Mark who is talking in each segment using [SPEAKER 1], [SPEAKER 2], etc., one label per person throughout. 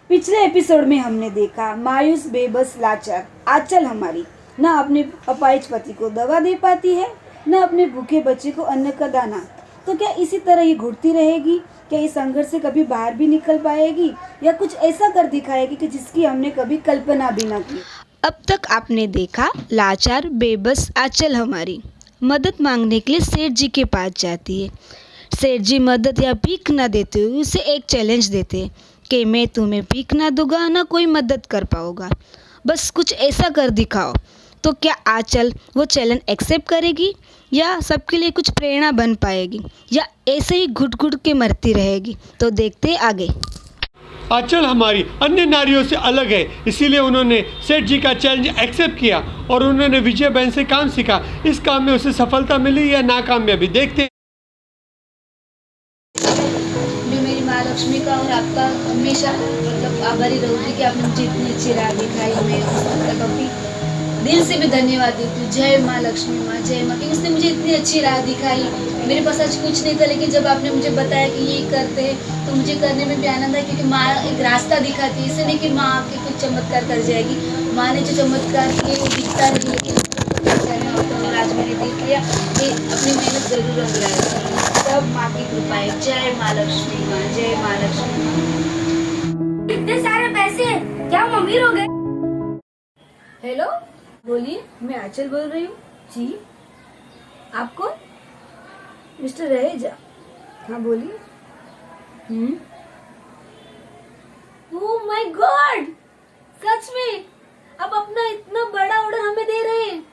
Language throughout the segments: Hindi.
[SPEAKER 1] पिछले एपिसोड में हमने देखा मायूस बेबस लाचार आंचल हमारी न अपने अपाहिज पति को दवा दे पाती है, न अपने भूखे बच्चे को अन्न का दाना। तो क्या इसी तरह ये घुटती रहेगी? क्या इस संघर्ष से कभी बाहर भी निकल पाएगी या कुछ ऐसा कर दिखाएगी कि जिसकी हमने कभी कल्पना भी न की?
[SPEAKER 2] अब तक आपने देखा लाचार बेबस आंचल हमारी मदद मांगने के लिए सेठ जी के पास जाती है। सेठ जी मदद या भीख ना देते हुए उसे एक चैलेंज देते हैं कि मैं तुम्हें भीख ना दूंगा, ना कोई मदद कर पाओगा, बस कुछ ऐसा कर दिखाओ। तो क्या आंचल वो चैलेंज एक्सेप्ट करेगी या सबके लिए कुछ प्रेरणा बन पाएगी या ऐसे ही घुट घुट के मरती रहेगी? तो देखते आगे।
[SPEAKER 3] आंचल हमारी अन्य नारियों से अलग है, इसीलिए उन्होंने सेठ जी का चैलेंज एक्सेप्ट किया और उन्होंने विजय बहन से काम सीखा। इस काम में उसे सफलता मिली या नाकामयाबी, देखते हैं।
[SPEAKER 4] मैं मेरी माँ लक्ष्मी का और आपका हमेशा मतलब आभारी रहूँगी कि आपने मुझे इतनी अच्छी राह दिखाई। मैं मतलब अभी दिल से भी धन्यवाद देती हूँ। जय माँ लक्ष्मी, माँ जय माँ, कि उसने मुझे इतनी अच्छी राह दिखाई। मेरे पास आज कुछ नहीं था, लेकिन जब आपने मुझे बताया कि ये करते हैं तो मुझे करने में भी आनंद है, क्योंकि माँ एक रास्ता दिखाती है। ऐसे नहीं कि माँ आपके कुछ चमत्कार कर जाएगी। माँ ने जो चमत्कार किए वो दिखता नहीं, लेकिन और आज मैंने देख लिया कि अपनी मेहनत जरूर रंग लाएगी। सब माँ की कृपा है। जय माँ लक्ष्मी, माँ जय माँ लक्ष्मी माँ।
[SPEAKER 5] इतने सारे पैसे, क्या हम अमीर हो गए?
[SPEAKER 1] हेलो, बोलिए, मैं आंचल बोल रही हूँ। जी, आप कौन? मिस्टर रहेजा? हाँ बोलिए।
[SPEAKER 5] ओह माय गॉड, सच में आप अपना इतना बड़ा ऑर्डर हमें दे रहे हैं?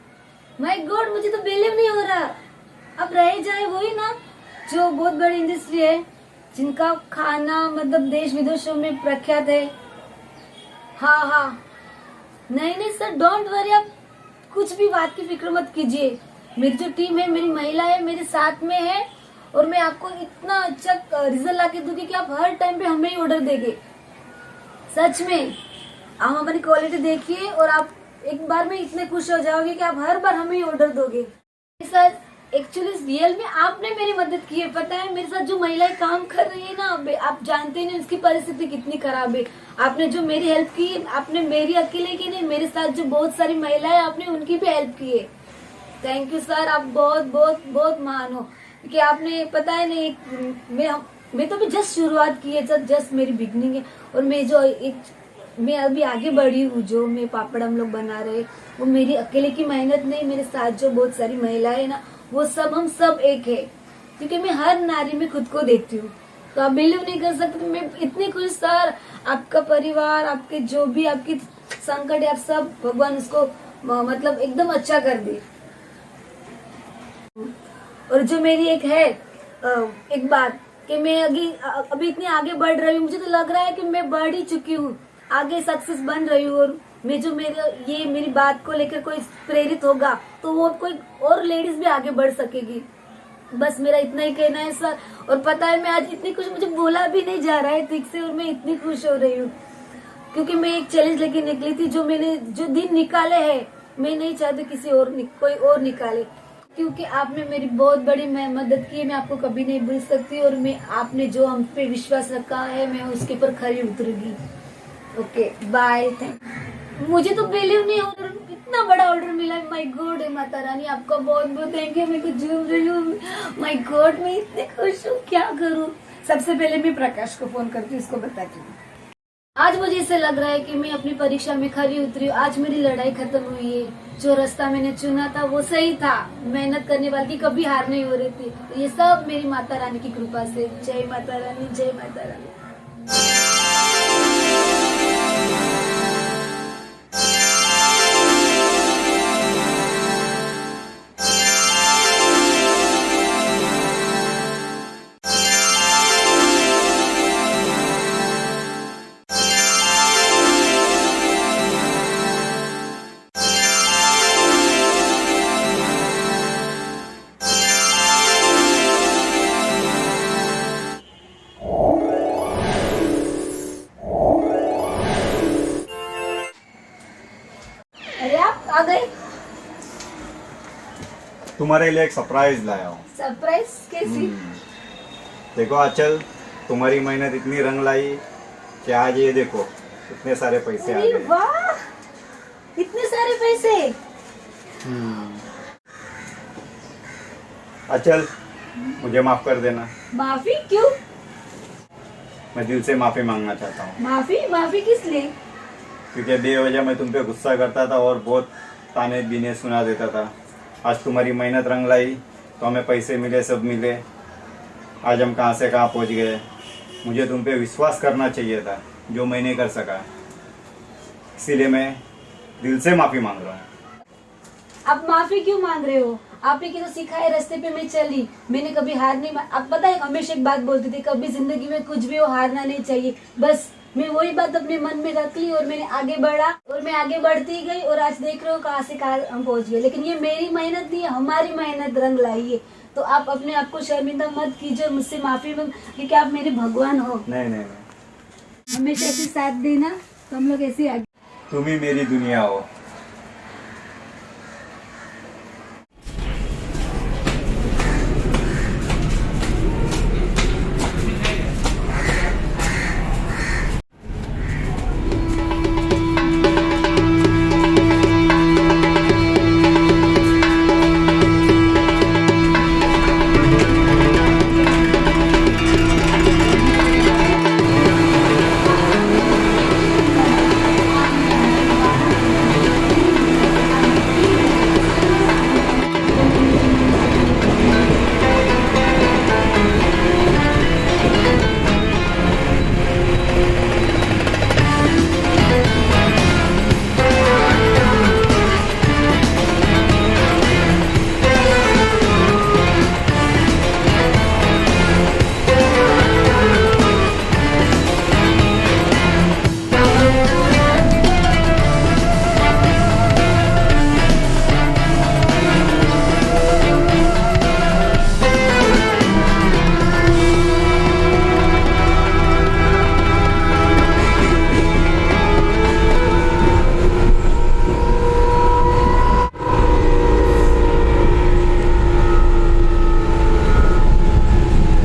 [SPEAKER 5] माय गॉड, मुझे तो बिलीव नहीं हो रहा। अब रहे जाए वही ना, जो बहुत बड़ी इंडस्ट्री है, जिनका खाना मतलब देश विदेशों में प्रख्यात है। हाँ हाँ, नहीं सर, डोंट वरी, आप कुछ भी बात की फिक्र मत कीजिए। मेरी जो टीम है, मेरी महिला है, मेरे साथ में है, और मैं आपको इतना अच्छा रिजल्ट ला के दूंगी कि आप हर टाइम पे हमें ही ऑर्डर देंगे। सच में आप हमारी क्वालिटी देखिए और आप एक बार में इतने खुश हो जाओगे कि आप हर बार हमें ही ऑर्डर दोगे। सर एक्चुअली रियल में आपने मेरी मदद की है। पता है मेरे साथ जो महिलाएं काम कर रही है ना, आप जानते नहीं उसकी परिस्थिति कितनी खराब है। आपने जो मेरी हेल्प की, आपने मेरी अकेले की नहीं, मेरे साथ जो बहुत सारी महिलाएं, आपने उनकी भी हेल्प की है। थैंक यू सर, आप बहुत बहुत बहुत महान हो। क्योंकि आपने पता है नहीं, मैं तो अभी जस्ट शुरुआत की है सर, जस्ट मेरी बिगनिंग है। और मैं अभी आगे बढ़ी हूँ। जो मैं पापड़ हम लोग बना रहे, वो मेरी अकेले की मेहनत नहीं, मेरे साथ जो बहुत सारी महिलाएं है ना, वो सब हम सब एक है। क्योंकि मैं हर नारी में खुद को देखती हूँ। तो आप बिलीव नहीं कर सकते, मैं इतनी खुश सर। आपका परिवार, आपके जो भी आपकी संकट है, आप सब भगवान उसको मतलब एकदम अच्छा कर दे। और जो मेरी एक बात कि मैं अभी इतनी आगे बढ़ रही हूँ, मुझे तो लग रहा है कि मैं बढ़ ही चुकी हूँ, आगे सक्सेस बन रही हूँ। और मैं जो मेरी बात को लेकर कोई प्रेरित होगा तो वो कोई और लेडीज भी आगे बढ़ सकेगी। बस मेरा इतना ही कहना है सर। और पता है मैं आज इतनी खुश, मुझे बोला भी नहीं जा रहा है ठीक से, और मैं इतनी खुश हो रही हूँ क्योंकि मैं एक चैलेंज लेके निकली थी। जो दिन निकाले हैं, मैं नहीं चाहती कोई और निकाले, क्योंकि आपने मेरी बहुत बड़ी मदद की है। मैं आपको कभी नहीं भूल सकती, और आपने जो हम पे विश्वास रखा है, मैं उसके ऊपर खरी उतरूंगी। Okay bye, thank. मुझे तो बिलीव नहीं हो रहा, इतना बड़ा ऑर्डर मिला। माय गॉड, माता रानी आपका बहुत बहुत थैंक यू। मैं कुछ झूम रही हूँ। माय गॉड, मैं इतनी खुश हूँ, क्या करूँ। सबसे पहले मैं प्रकाश को फोन करती हूँ, उसको बताती हूँ। आज मुझे ऐसे लग रहा है कि मैं अपनी परीक्षा में खरी उतरी हूँ। आज मेरी लड़ाई खत्म हुई है। जो रास्ता मैंने चुना था वो सही था। मेहनत करने वाली की कभी हार नहीं हो रही थी। तो ये सब मेरी माता रानी की कृपा से। जय माता रानी, जय माता रानी। अरे आप आ गए।
[SPEAKER 6] तुम्हारे लिए एक सरप्राइज लाया हूँ।
[SPEAKER 4] सरप्राइज कैसी?
[SPEAKER 6] देखो आंचल, तुम्हारी मेहनत इतनी रंग लाई कि आज ये देखो, इतने सारे पैसे आ
[SPEAKER 1] अरे
[SPEAKER 6] गए।
[SPEAKER 1] वाह, इतने सारे पैसे।
[SPEAKER 6] अचल, मुझे माफ कर देना।
[SPEAKER 1] माफी क्यों?
[SPEAKER 6] मैं दिल से माफी मांगना चाहता हूँ,
[SPEAKER 1] माफी माफी किस लिए?
[SPEAKER 6] क्योंकि बेवजह मैं तुम पे गुस्सा करता था और बहुत ताने बीने सुना देता था। आज तुम्हारी मेहनत रंग लाई तो हमें पैसे मिले, सब मिले। आज हम कहाँ से कहाँ पहुँच गए। मुझे तुम पे विश्वास करना चाहिए था, जो मैं नहीं कर सका। इसीलिए मैं दिल से माफी मांग रहा हूँ।
[SPEAKER 1] आप माफी क्यों मांग रहे हो? आप ही के तो सिखाए रास्ते पे मैं चली, मैंने कभी हार नहीं आप पता है, हमेशा एक बात बोलती थी, कभी जिंदगी में कुछ भी हो हारना नहीं चाहिए। बस मैं वही बात अपने मन में रख ली और मैंने आगे बढ़ा और मैं आगे बढ़ती गई और आज देख रहे हो कहाँ से कहाँ हम पहुँच गए। लेकिन ये मेरी मेहनत नहीं है, हमारी मेहनत रंग लाई है। तो आप अपने आप को शर्मिंदा मत कीजिए, मुझसे माफी मांग, क्योंकि आप मेरे भगवान हो।
[SPEAKER 6] नहीं,
[SPEAKER 1] हमेशा ऐसे साथ देना तो हम लोग ऐसे आगे।
[SPEAKER 6] तुम ही मेरी दुनिया हो।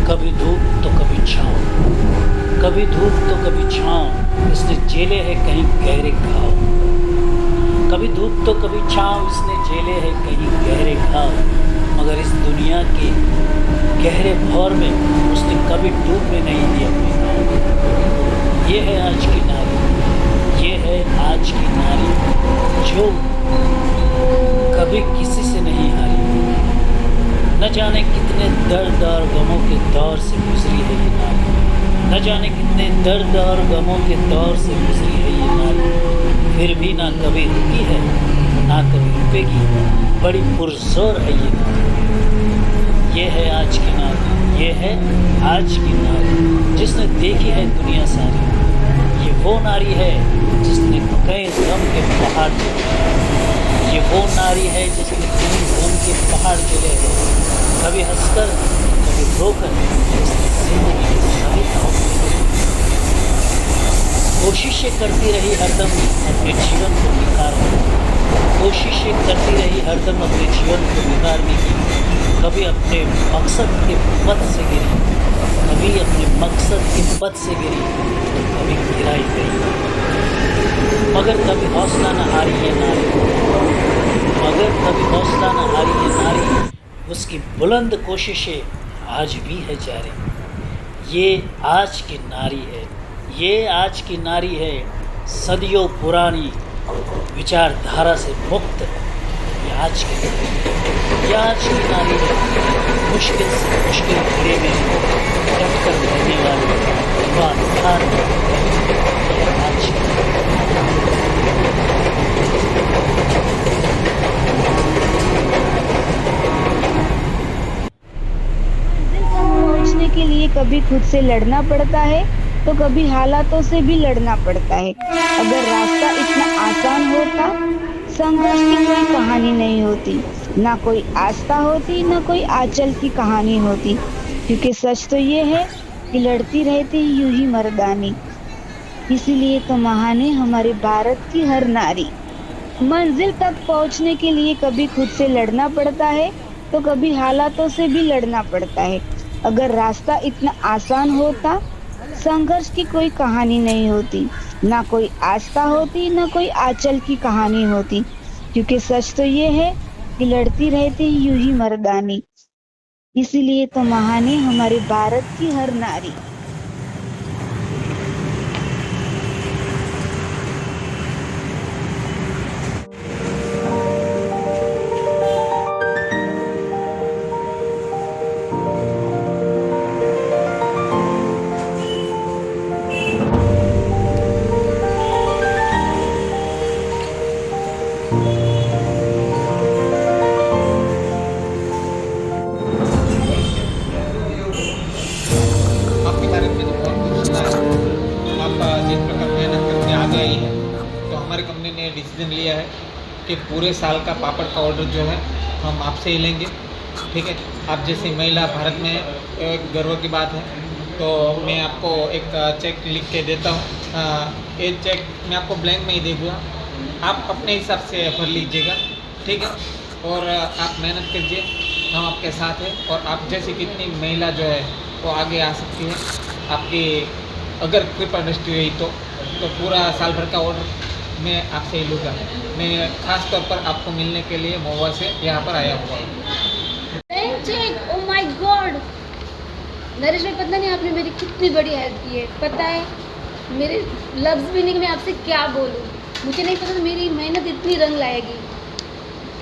[SPEAKER 7] कभी धूप तो कभी छाँव, कभी धूप तो कभी छाँव, इसने झेले है कहीं गहरे घाव। कभी धूप तो कभी छाँव, इसने झेले है कहीं गहरे घाव। मगर इस दुनिया के गहरे भौर में उसने कभी डूबने नहीं दी अपनी नाव। ये है आज की नारी, ये है आज की नारी, जो कभी किसी से नहीं हारी। न जाने कितने दर्द और गमों के दौर से गुजरी है ये नारी, न जाने कितने दर्द और गमों के दौर से गुजरी है ये नारी। फिर भी ना कभी रुकी है, ना कभी रुकेगी, बड़ी पुरजोर है ये नारी। ये है आज की नारी, ये है आज की नारी, जिसने देखी है दुनिया सारी। ये वो नारी है जिसने कई गम के पहाड़ चले, ये वो नारी है जिसने कई गम के पहाड़ चले हैं। कभी हंसकर कभी रोकर इसने जिंदगी के सारे दांव खेले। कोशिशें करती रही हरदम अपने जीवन को निखारने की, कोशिशें करती रही हरदम अपने जीवन को निखारने की। कभी अपने मकसद के पथ से गिरी, कभी अपने मकसद के पथ से गिरी, तो कभी गिराई गई। मगर कभी हौसला न हारी ये नारी, मगर कभी हौसला न हारी ये नारी। उसकी बुलंद कोशिशें आज भी है जारी। ये आज की नारी है, ये आज की नारी है, सदियों पुरानी विचारधारा से मुक्त। ये आज की नारी है, मुश्किल से मुश्किल घड़ी में डटकर रहने वाली ईमानदार ये आज की
[SPEAKER 2] पहुंचने के लिए कभी खुद से लड़ना पड़ता है तो कभी हालातों से भी लड़ना पड़ता है। अगर रास्ता इतना आसान होता, संघर्ष की कोई कहानी नहीं होती, ना कोई आस्था होती, ना कोई आंचल की कहानी होती। क्योंकि सच तो ये है कि लड़ती रहती यूं ही मर्दानी। इसीलिए तो महान है हमारे भारत की हर नारी। मंजिल तक पहुंचने के लिए कभी खुद से लड़ना पड़ता है तो कभी हालातों से भी लड़ना पड़ता है। अगर रास्ता इतना आसान होता, संघर्ष की कोई कहानी नहीं होती, ना कोई आस्था होती, ना कोई आंचल की कहानी होती, क्योंकि सच तो ये है कि लड़ती रहती यूं ही मर्दानी। इसीलिए तो महान है हमारे भारत की हर नारी।
[SPEAKER 8] आपके बारे में तो बहुत कुछ सुना है। आप जिस प्रकार मेहनत करके आगे आई है, तो हमारी कंपनी ने डिसीजन लिया है कि पूरे साल का पापड़ का ऑर्डर जो है हम आपसे ही लेंगे। ठीक है, आप जैसी महिला भारत में एक गर्व की बात है। तो मैं आपको एक चेक लिख के देता हूँ। ये चेक मैं आपको ब्लैंक में ही दे दूँगा, आप अपने हिसाब से भर लीजिएगा। ठीक है, और आप मेहनत कीजिए, हम आपके साथ हैं। और आप जैसी कितनी महिला जो है वो आगे आ सकती है, आपकी अगर कृपा दृष्टि रही तो पूरा साल भर का ऑर्डर मैं आपसे ही लूँगा। मैं खास तौर पर आपको मिलने के लिए महुआ से यहाँ पर आया हुआ हूँ।
[SPEAKER 5] Blank cheque, oh my God. Naresh भाई, पता नहीं आपने मेरी कितनी बड़ी हेल्प की है। पता है, मेरे लफ्ज़ भी नहीं कि मैं आपसे क्या बोलूँ। मुझे नहीं पता था मेरी मेहनत इतनी रंग लाएगी।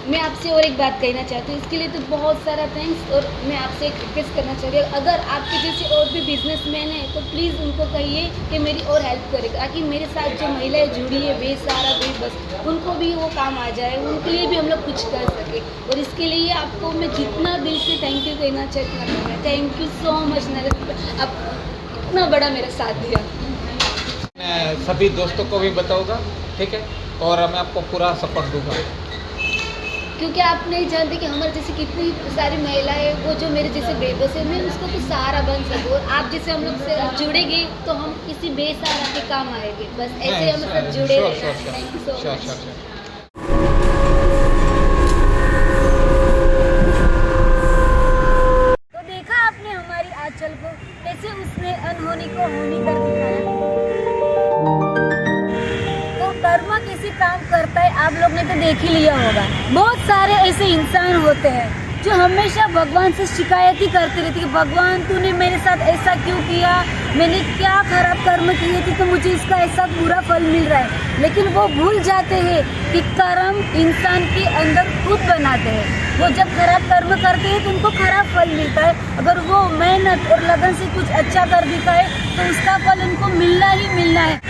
[SPEAKER 5] मैं आपसे और एक बात कहना चाहती हूँ, इसके लिए तो बहुत सारा थैंक्स। और मैं आपसे एक रिक्वेस्ट करना चाहती हूँ, अगर आपके जैसे और भी बिजनेसमैन हैं तो प्लीज़ उनको कहिए कि मेरी और हेल्प करें, ताकि मेरे साथ जो महिलाएं जुड़ी है बेसहारा बेबस, उनको भी वो काम आ जाए, उनके लिए भी हम लोग कुछ कर सके। और इसके लिए आपको मैं जितना दिल से थैंक यू कहना चाहती हूँ। Thank you so much Naresh, आप इतना बड़ा मेरा साथ दिया।
[SPEAKER 8] मैं सभी दोस्तों को भी बताऊँगा, ठीक है, और मैं आपको पूरा सपोर्ट दूँगा।
[SPEAKER 5] क्योंकि आप नहीं जानते कि हमारे जैसे कितनी सारी महिलाएं, वो जो मेरे जैसे बेबस है, मैं उसको कुछ सहारा बन सकूँ। और आप जैसे हम लोग से जुड़ेंगे तो हम किसी बेसहारा के काम आएंगे। बस ऐसे हम सब जुड़े रहना। Thank you so much.
[SPEAKER 1] तो देखा आपने हमारी आंचल को, कैसे उसने अनहोनी को होनी कर दिखाया। तो कर्म किसी काम करता है, आप लोग ने तो देख ही लिया होगा। बहुत सारे ऐसे इंसान होते हैं जो हमेशा भगवान से शिकायत ही करते रहते कि भगवान तूने मेरे साथ ऐसा क्यों किया, मैंने क्या खराब कर्म किए थे तो मुझे इसका ऐसा बुरा फल मिल रहा है। लेकिन वो भूल जाते हैं कि कर्म इंसान के अंदर खुद बनाते हैं। वो जब खराब कर्म करते हैं तो उनको खराब फल मिलता है। अगर वो मेहनत और लगन से कुछ अच्छा कर दिखाए तो उसका फल उनको मिलना ही मिलना है।